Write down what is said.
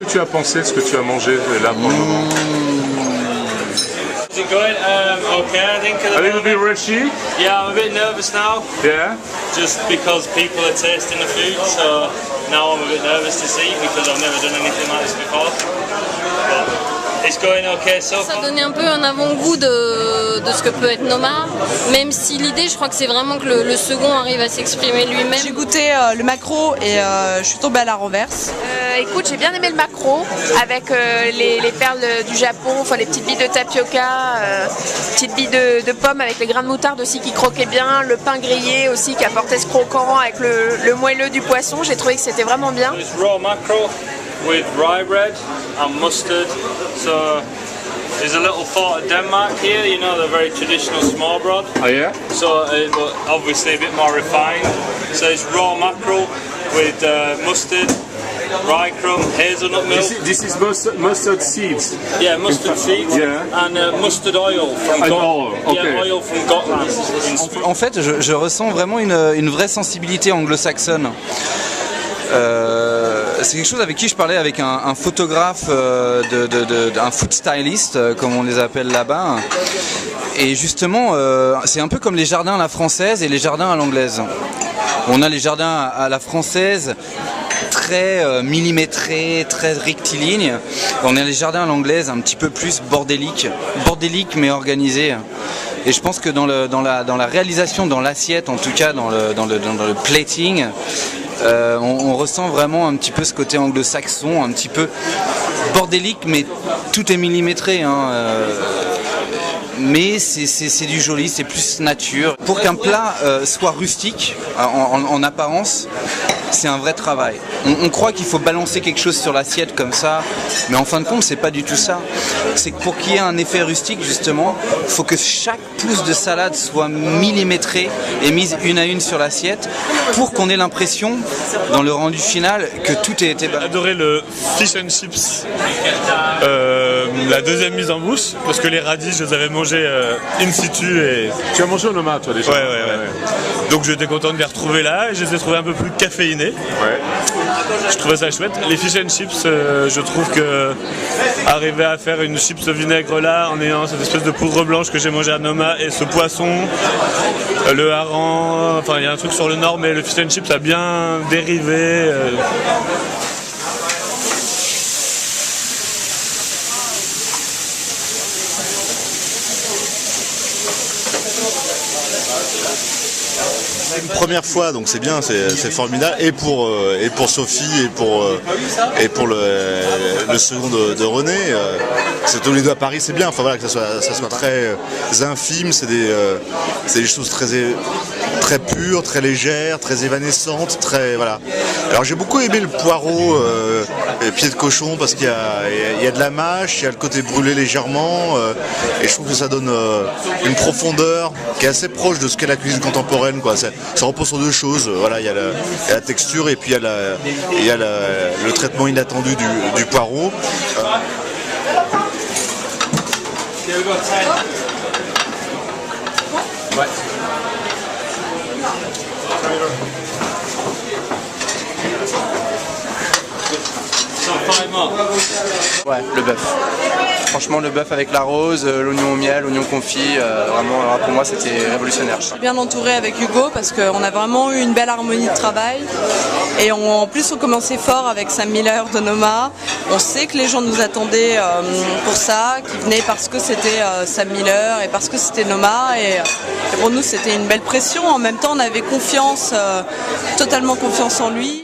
Qu'est-ce que tu as pensé de ce que tu as mangé là pour le moment? Is it going? Okay, I think A little bit rushy? yeah, I'm a bit nervous now, Yeah? just because people are tasting the food, so now I'm a bit nervous to see because I've never done anything like this before. But it's going okay so Ça far. donnait un peu un avant-goût de ce que peut être Noma, même si l'idée, je crois que c'est vraiment que le second arrive à s'exprimer lui-même. J'ai goûté le maquereau et je suis tombée à la renverse. Écoute, j'ai bien aimé le maquereau avec les perles du Japon, enfin les petites billes de tapioca, petites billes de pommes avec les grains de moutarde aussi qui croquaient bien, le pain grillé aussi qui apportait ce croquant avec le moelleux du poisson. J'ai trouvé que c'était vraiment bien. It's raw mackerel with rye bread and mustard. So there's a little fort of Denmark here, you know, the very traditional small broad. Oh yeah? So but obviously a bit more refined. So it's raw mackerel with mustard, rye crumb, hazelnut milk. This is mustard seeds. Yeah, mustard seeds Yeah. and mustard oil from oil, okay. Yeah, oil from Gotland. En fait, je ressens vraiment une vraie sensibilité anglo-saxonne. C'est quelque chose avec qui je parlais avec un photographe, un food stylist, comme on les appelle là-bas. Et justement, c'est un peu comme les jardins à la française et les jardins à l'anglaise. On a les jardins à la française, très millimétrés, très rectilignes. On a les jardins à l'anglaise un petit peu plus bordéliques mais organisés. Et je pense que dans la réalisation, dans l'assiette, en tout cas dans le plating, on ressent vraiment un petit peu ce côté anglo-saxon, un petit peu bordélique, mais tout est millimétré. Hein, mais c'est du joli, c'est plus nature. Pour qu'un plat soit rustique en apparence, c'est un vrai travail. On croit qu'il faut balancer quelque chose sur l'assiette comme ça, mais en fin de compte, c'est pas du tout ça. C'est que pour qu'il y ait un effet rustique, justement, il faut que chaque pouce de salade soit millimétré et mise une à une sur l'assiette pour qu'on ait l'impression, dans le rendu final, que tout a été J'ai adoré le fish and chips, la deuxième mise en bouche, parce que les radis, je les avais mangés in situ et... Tu as mangé au Noma, toi, déjà? Ouais. Donc j'étais content de les retrouver là et je les ai trouvés un peu plus caféinés. Ouais. Je trouvais ça chouette. Les fish and chips, je trouve que arriver à faire une chips au vinaigre là, en ayant cette espèce de poudre blanche que j'ai mangé à Noma et ce poisson, le hareng, enfin il y a un truc sur le nord, mais le fish and chips a bien dérivé. C'est une première fois, donc c'est bien, c'est formidable, et pour Sophie et pour le second de René. C'est tous les deux à Paris, c'est bien. Enfin voilà, que ça soit très infime, c'est des choses très pures, très légères, très évanescentes, très voilà. Alors j'ai beaucoup aimé le poireau pied de cochon parce qu'il y a de la mâche, il y a le côté brûlé légèrement, et je trouve que ça donne une profondeur qui est assez proche de ce qu'est la cuisine contemporaine, quoi. Ça repose sur deux choses. Voilà, il y a la texture et puis il y a le traitement inattendu du poireau. Ouais. Ouais, le bœuf. Franchement, le bœuf avec la rose, l'oignon au miel, l'oignon confit, vraiment, pour moi, c'était révolutionnaire. Je suis bien entourée avec Hugo parce qu'on a vraiment eu une belle harmonie de travail. Et en plus, on commençait fort avec Sam Miller de Noma. On sait que les gens nous attendaient pour ça, qui venaient parce que c'était Sam Miller et parce que c'était Noma. Et pour nous, c'était une belle pression. En même temps, on avait confiance, totalement confiance en lui.